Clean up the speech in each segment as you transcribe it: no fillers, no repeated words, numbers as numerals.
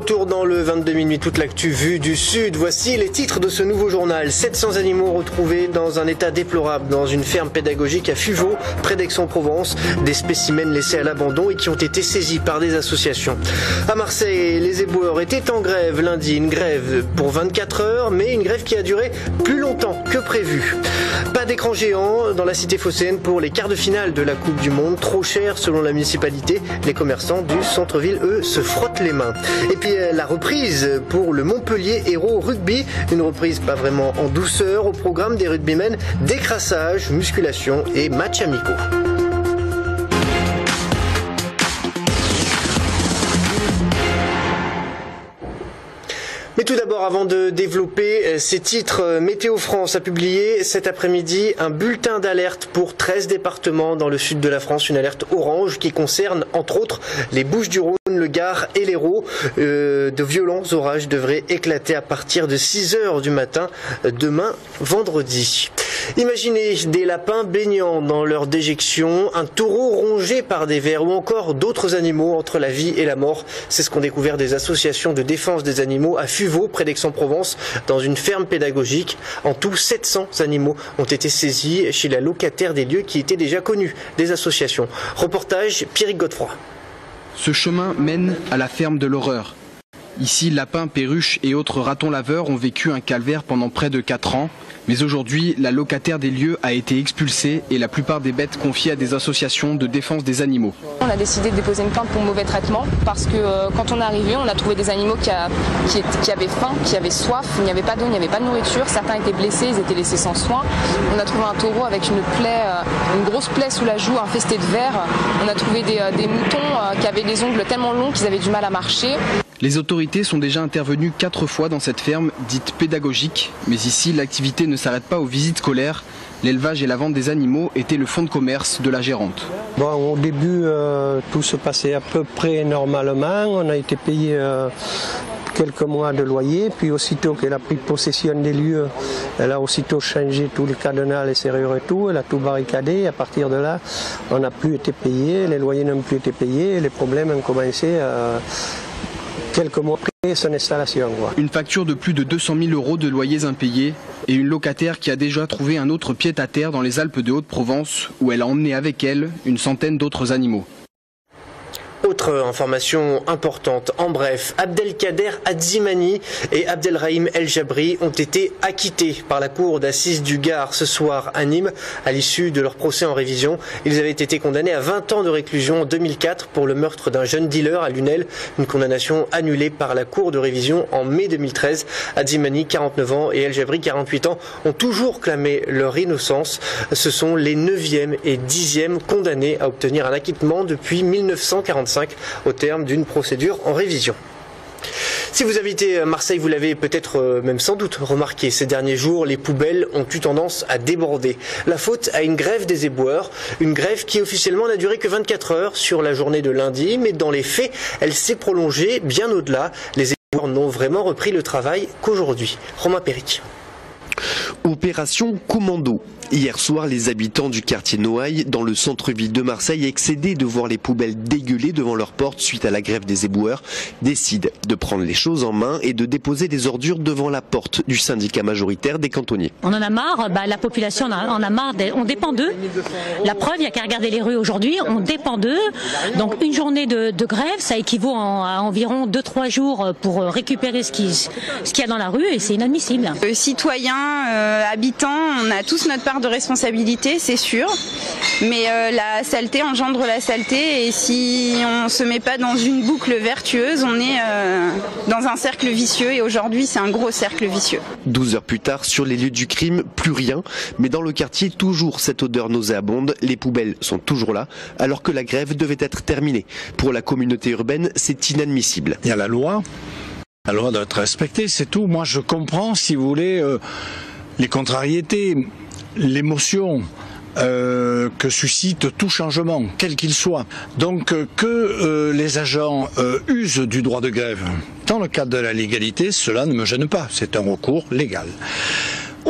retour dans le 22 minuit, toute l'actu vue du Sud. Voici les titres de ce nouveau journal. 700 animaux retrouvés dans un état déplorable dans une ferme pédagogique à Fuveau, près d'Aix-en-Provence. Des spécimens laissés à l'abandon et qui ont été saisis par des associations. À Marseille, les éboueurs étaient en grève lundi. Une grève pour 24 heures, mais une grève qui a duré plus longtemps que prévu. Pas d'écran géant dans la cité phocéenne pour les quarts de finale de la Coupe du Monde. Trop cher selon la municipalité. Les commerçants du centre-ville, eux, se frottent les mains. Et puis la reprise pour le Montpellier Hérault Rugby. Une reprise pas vraiment en douceur. Au programme des rugbymen, décrassage, musculation et matchs amicaux. Mais tout d'abord, avant de développer ces titres, Météo France a publié cet après-midi un bulletin d'alerte pour 13 départements dans le sud de la France, une alerte orange qui concerne entre autres les Bouches-du-Rhône, le Gard et l'Hérault. De violents orages devraient éclater à partir de 6 h du matin demain vendredi. Imaginez des lapins baignant dans leur déjection, un taureau rongé par des vers ou encore d'autres animaux entre la vie et la mort. C'est ce qu'ont découvert des associations de défense des animaux à Fuveau, près d'Aix-en-Provence, dans une ferme pédagogique. En tout, 700 animaux ont été saisis chez la locataire des lieux qui était déjà connue des associations. Reportage Pierrick Godefroy. Ce chemin mène à la ferme de l'horreur. Ici, lapins, perruches et autres ratons laveurs ont vécu un calvaire pendant près de 4 ans. Mais aujourd'hui, la locataire des lieux a été expulsée et la plupart des bêtes confiées à des associations de défense des animaux. On a décidé de déposer une plainte pour mauvais traitement parce que quand on est arrivé, on a trouvé des animaux qui avaient faim, qui avaient soif, il n'y avait pas d'eau, il n'y avait pas de nourriture, certains étaient blessés, ils étaient laissés sans soin. On a trouvé un taureau avec une plaie, une grosse plaie sous la joue infestée de vers. On a trouvé des moutons qui avaient les ongles tellement longs qu'ils avaient du mal à marcher. Les autorités sont déjà intervenues 4 fois dans cette ferme dite pédagogique. Mais ici, l'activité ne s'arrête pas aux visites scolaires. L'élevage et la vente des animaux étaient le fonds de commerce de la gérante. Bon, au début, tout se passait à peu près normalement. On a été payé quelques mois de loyer. Puis aussitôt qu'elle a pris possession des lieux, elle a aussitôt changé tout le cadenas, les serrures et tout. Elle a tout barricadé. À partir de là, on n'a plus été payé. Les loyers n'ont plus été payés. Et les problèmes ont commencé quelques mois après son installation. Une facture de plus de 200 000 € de loyers impayés et une locataire qui a déjà trouvé un autre pied-à-terre dans les Alpes de Haute-Provence où elle a emmené avec elle une centaine d'autres animaux. Autre information importante, en bref, Abdelkader Adzimani et Abdelrahim El Jabri ont été acquittés par la cour d'assises du Gard ce soir à Nîmes à l'issue de leur procès en révision. Ils avaient été condamnés à 20 ans de réclusion en 2004 pour le meurtre d'un jeune dealer à Lunel, une condamnation annulée par la cour de révision en mai 2013. Adzimani, 49 ans, et El Jabri, 48 ans, ont toujours clamé leur innocence. Ce sont les 9e et 10e condamnés à obtenir un acquittement depuis 1945. Au terme d'une procédure en révision. Si vous habitez Marseille, vous l'avez peut-être même sans doute remarqué, ces derniers jours, les poubelles ont eu tendance à déborder. La faute à une grève des éboueurs, une grève qui officiellement n'a duré que 24 heures sur la journée de lundi, mais dans les faits, elle s'est prolongée bien au-delà. Les éboueurs n'ont vraiment repris le travail qu'aujourd'hui. Romain Péric. Opération Commando. Hier soir, les habitants du quartier Noailles, dans le centre-ville de Marseille, excédés de voir les poubelles dégueuler devant leurs portes suite à la grève des éboueurs, décident de prendre les choses en main et de déposer des ordures devant la porte du syndicat majoritaire des cantonniers. On en a marre, la population en a marre, on dépend d'eux. La preuve, il n'y a qu'à regarder les rues aujourd'hui, on dépend d'eux. Donc une journée de grève, ça équivaut à environ 2-3 jours pour récupérer ce qu'il y a dans la rue et c'est inadmissible. Citoyens, habitants, on a tous notre part de responsabilité, c'est sûr, mais la saleté engendre la saleté et si on ne se met pas dans une boucle vertueuse, on est dans un cercle vicieux et aujourd'hui c'est un gros cercle vicieux. 12 heures plus tard, sur les lieux du crime, plus rien, mais dans le quartier, toujours cette odeur nauséabonde, les poubelles sont toujours là, alors que la grève devait être terminée. Pour la communauté urbaine, c'est inadmissible. Il y a la loi doit être respectée, c'est tout. Moi je comprends, si vous voulez, les contrariétés, l'émotion que suscite tout changement, quel qu'il soit. Donc que les agents usent du droit de grève dans le cadre de la légalité, cela ne me gêne pas, c'est un recours légal.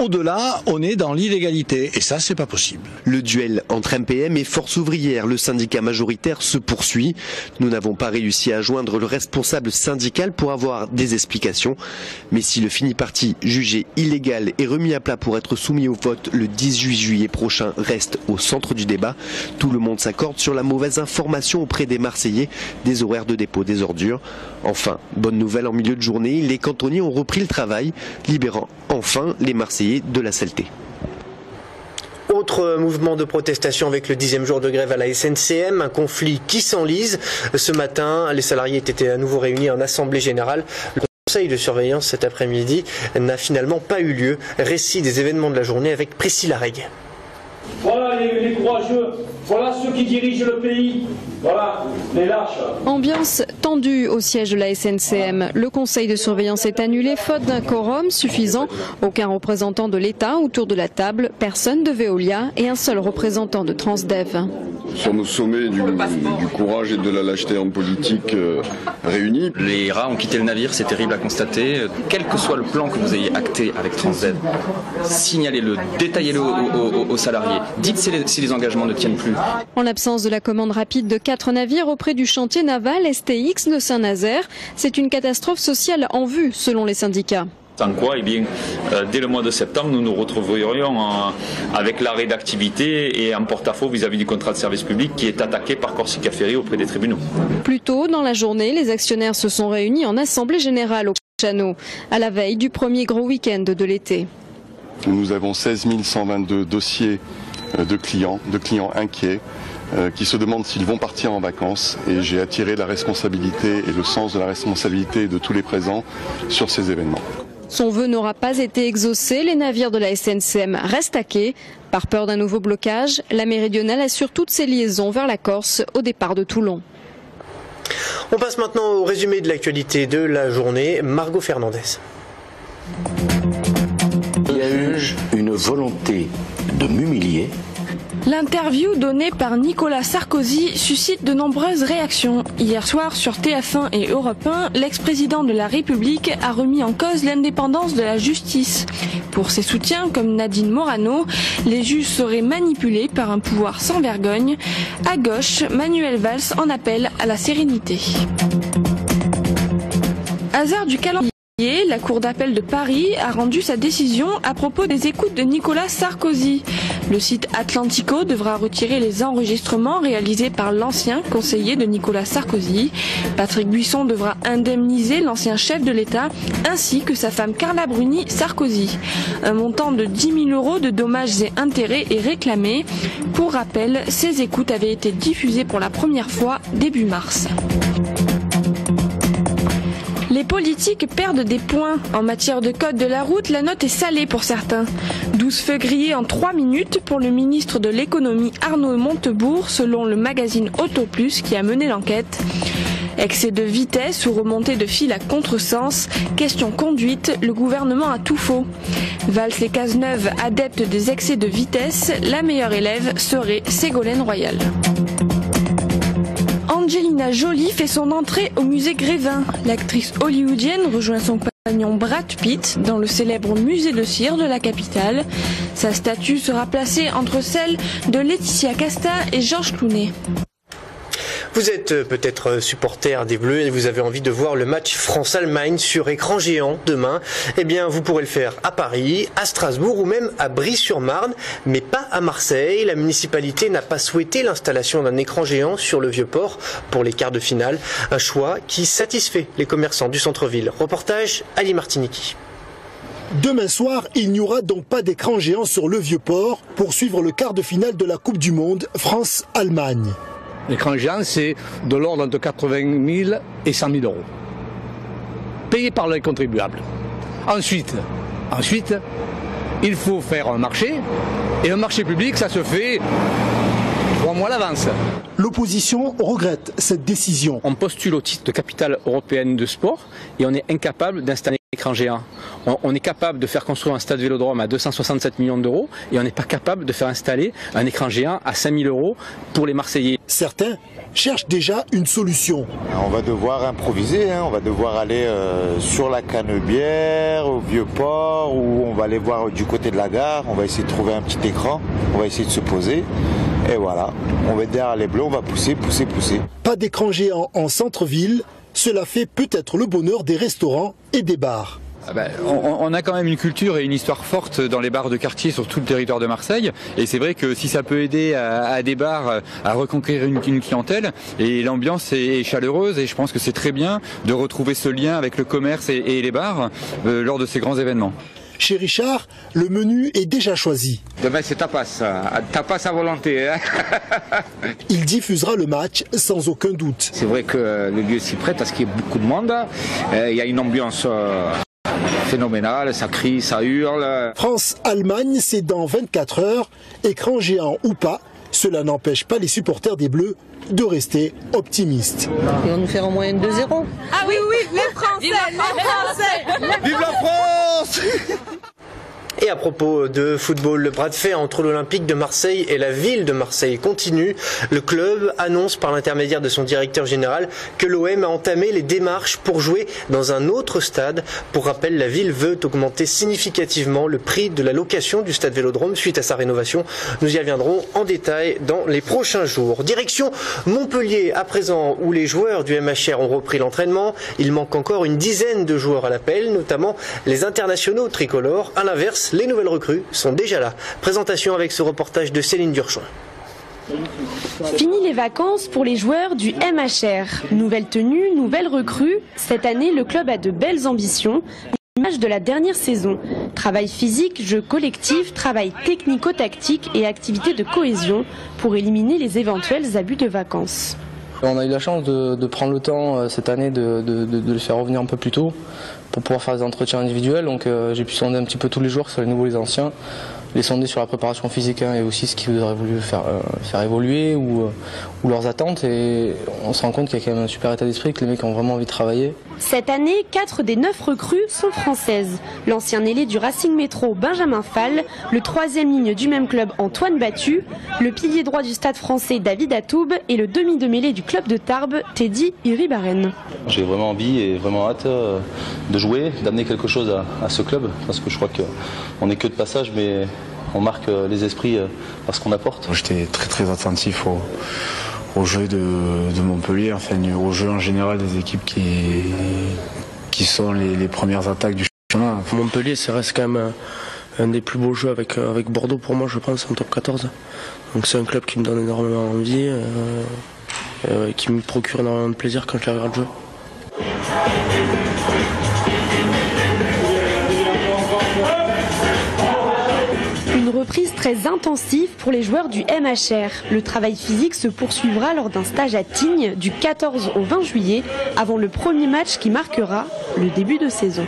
Au-delà, on est dans l'illégalité et ça, c'est pas possible. Le duel entre MPM et Force ouvrière, le syndicat majoritaire, se poursuit. Nous n'avons pas réussi à joindre le responsable syndical pour avoir des explications. Mais si le fini-parti jugé illégal et remis à plat pour être soumis au vote le 18 juillet prochain reste au centre du débat, tout le monde s'accorde sur la mauvaise information auprès des Marseillais des horaires de dépôt des ordures. Enfin, bonne nouvelle en milieu de journée, les cantonniers ont repris le travail, libérant enfin les Marseillais de la saleté. Autre mouvement de protestation avec le 10e jour de grève à la SNCM, un conflit qui s'enlise. Ce matin, les salariés étaient à nouveau réunis en assemblée générale. Le conseil de surveillance cet après-midi n'a finalement pas eu lieu. Récit des événements de la journée avec Priscilla Reg. Voilà les courageux, voilà ceux qui dirigent le pays, voilà les lâches. Ambiance tendue au siège de la SNCM. Le conseil de surveillance est annulé faute d'un quorum suffisant. Aucun représentant de l'État autour de la table, personne de Veolia et un seul représentant de Transdev. Nous sommes au sommet du courage et de la lâcheté en politique réunis. Les rats ont quitté le navire, c'est terrible à constater. Quel que soit le plan que vous ayez acté avec Transdev, signalez-le, détaillez-le aux salariés. Dites si les engagements ne tiennent plus. En l'absence de la commande rapide de 4 navires auprès du chantier naval STX de Saint-Nazaire, c'est une catastrophe sociale en vue selon les syndicats. Sans quoi, eh bien, dès le mois de septembre, nous nous retrouverions avec l'arrêt d'activité et en porte-à-faux vis-à-vis du contrat de service public qui est attaqué par Corsica Ferry auprès des tribunaux. Plus tôt dans la journée, les actionnaires se sont réunis en assemblée générale au Chano, à la veille du premier gros week-end de l'été. Nous avons 16 122 dossiers de clients inquiets qui se demandent s'ils vont partir en vacances, et j'ai attiré la responsabilité et le sens de la responsabilité de tous les présents sur ces événements. Son vœu n'aura pas été exaucé, les navires de la SNCM restent à quai. Par peur d'un nouveau blocage, la méridionale assure toutes ses liaisons vers la Corse au départ de Toulon. On passe maintenant au résumé de l'actualité de la journée. Margot Fernandez. Il y a eu une volonté de m'humilier. L'interview donnée par Nicolas Sarkozy suscite de nombreuses réactions. Hier soir sur TF1 et Europe 1, l'ex-président de la République a remis en cause l'indépendance de la justice. Pour ses soutiens comme Nadine Morano, les juges seraient manipulés par un pouvoir sans vergogne. À gauche, Manuel Valls en appelle à la sérénité. Hasard du calendrier. La Cour d'appel de Paris a rendu sa décision à propos des écoutes de Nicolas Sarkozy. Le site Atlantico devra retirer les enregistrements réalisés par l'ancien conseiller de Nicolas Sarkozy. Patrick Buisson devra indemniser l'ancien chef de l'État ainsi que sa femme Carla Bruni Sarkozy. Un montant de 10 000 € de dommages et intérêts est réclamé. Pour rappel, ces écoutes avaient été diffusées pour la première fois début mars. Les politiques perdent des points. En matière de code de la route, la note est salée pour certains. 12 feux grillés en 3 minutes pour le ministre de l'économie Arnaud Montebourg, selon le magazine Auto Plus qui a mené l'enquête. Excès de vitesse ou remontée de fil à contresens, question conduite, le gouvernement a tout faux. Valls et Cazeneuve, adeptes des excès de vitesse, la meilleure élève serait Ségolène Royal. Angelina Jolie fait son entrée au musée Grévin. L'actrice hollywoodienne rejoint son compagnon Brad Pitt dans le célèbre musée de cire de la capitale. Sa statue sera placée entre celle de Laetitia Casta et George Clooney. Vous êtes peut-être supporter des Bleus et vous avez envie de voir le match France-Allemagne sur écran géant demain. Eh bien, vous pourrez le faire à Paris, à Strasbourg ou même à Brie-sur-Marne, mais pas à Marseille. La municipalité n'a pas souhaité l'installation d'un écran géant sur le Vieux-Port pour les quarts de finale. Un choix qui satisfait les commerçants du centre-ville. Reportage Ali Martiniki. Demain soir, il n'y aura donc pas d'écran géant sur le Vieux-Port pour suivre le quart de finale de la Coupe du Monde France-Allemagne. L'écran géant, c'est de l'ordre entre 80 000 et 100 000 €, payés par les contribuables. Ensuite, il faut faire un marché, et un marché public, ça se fait 3 mois à l'avance. L'opposition regrette cette décision. On postule au titre de capitale européenne de sport, et on est incapable d'installer un écran géant. on est capable de faire construire un stade Vélodrome à 267 millions d'euros et on n'est pas capable de faire installer un écran géant à 5 000 euros pour les Marseillais. Certains cherchent déjà une solution. On va devoir improviser, on va devoir aller sur la Canebière, au Vieux-Port, ou on va aller voir du côté de la gare, on va essayer de trouver un petit écran, on va essayer de se poser, et voilà, on va être derrière les bleus, on va pousser. Pas d'écran géant en centre-ville, cela fait peut-être le bonheur des restaurants et des bars. On a quand même une culture et une histoire forte dans les bars de quartier sur tout le territoire de Marseille, et c'est vrai que si ça peut aider à des bars à reconquérir une clientèle, et l'ambiance est chaleureuse, et je pense que c'est très bien de retrouver ce lien avec le commerce et les bars lors de ces grands événements. Chez Richard, le menu est déjà choisi. Demain c'est tapas à volonté. Il diffusera le match sans aucun doute. C'est vrai que le lieu s'y prête parce qu'il y a beaucoup de monde, il y a une ambiance phénoménal, ça crie, ça hurle. France-Allemagne, c'est dans 24 heures, écran géant ou pas, cela n'empêche pas les supporters des Bleus de rester optimistes. Ils vont nous faire au moins 2-0. Ah oui, les Français, Vive la France. Et à propos de football, le bras de fer entre l'Olympique de Marseille et la ville de Marseille continue. Le club annonce par l'intermédiaire de son directeur général que l'OM a entamé les démarches pour jouer dans un autre stade. Pour rappel, la ville veut augmenter significativement le prix de la location du stade Vélodrome suite à sa rénovation. Nous y reviendrons en détail dans les prochains jours. Direction Montpellier à présent, où les joueurs du MHR ont repris l'entraînement. Il manque encore une dizaine de joueurs à l'appel, notamment les internationaux tricolores. À l'inverse, les nouvelles recrues sont déjà là. Présentation avec ce reportage de Céline Durchon. Fini les vacances pour les joueurs du MHR. Nouvelle tenue, nouvelle recrue. Cette année, le club a de belles ambitions. L'image de la dernière saison. Travail physique, jeu collectif, travail technico-tactique et activités de cohésion pour éliminer les éventuels abus de vacances. On a eu la chance de prendre le temps cette année de les faire revenir un peu plus tôt pour pouvoir faire des entretiens individuels. Donc j'ai pu sonder un petit peu tous les joueurs, sur les nouveaux et les anciens, les sonder sur la préparation physique et aussi ce qu'ils auraient voulu faire évoluer ou leurs attentes. Et on se rend compte qu'il y a quand même un super état d'esprit, que les mecs ont vraiment envie de travailler. Cette année, 4 des 9 recrues sont françaises. L'ancien ailé du Racing Métro, Benjamin Fall, le 3e ligne du même club, Antoine Battu, le pilier droit du stade français, David Atoub, et le demi de mêlée du club de Tarbes, Teddy Iribaren. J'ai vraiment envie et vraiment hâte de jouer, d'amener quelque chose à ce club, parce que je crois qu'on n'est que de passage, mais on marque les esprits par ce qu'on apporte. J'étais très attentif au jeu de Montpellier, enfin au jeu en général des équipes qui sont les premières attaques du championnat. Montpellier, ça reste quand même un des plus beaux jeux avec Bordeaux pour moi, je pense, en top 14. Donc c'est un club qui me donne énormément envie, qui me procure énormément de plaisir quand je les regarde jouer. Une reprise très intensive pour les joueurs du MHR. Le travail physique se poursuivra lors d'un stage à Tignes du 14 au 20 juillet, avant le premier match qui marquera le début de saison.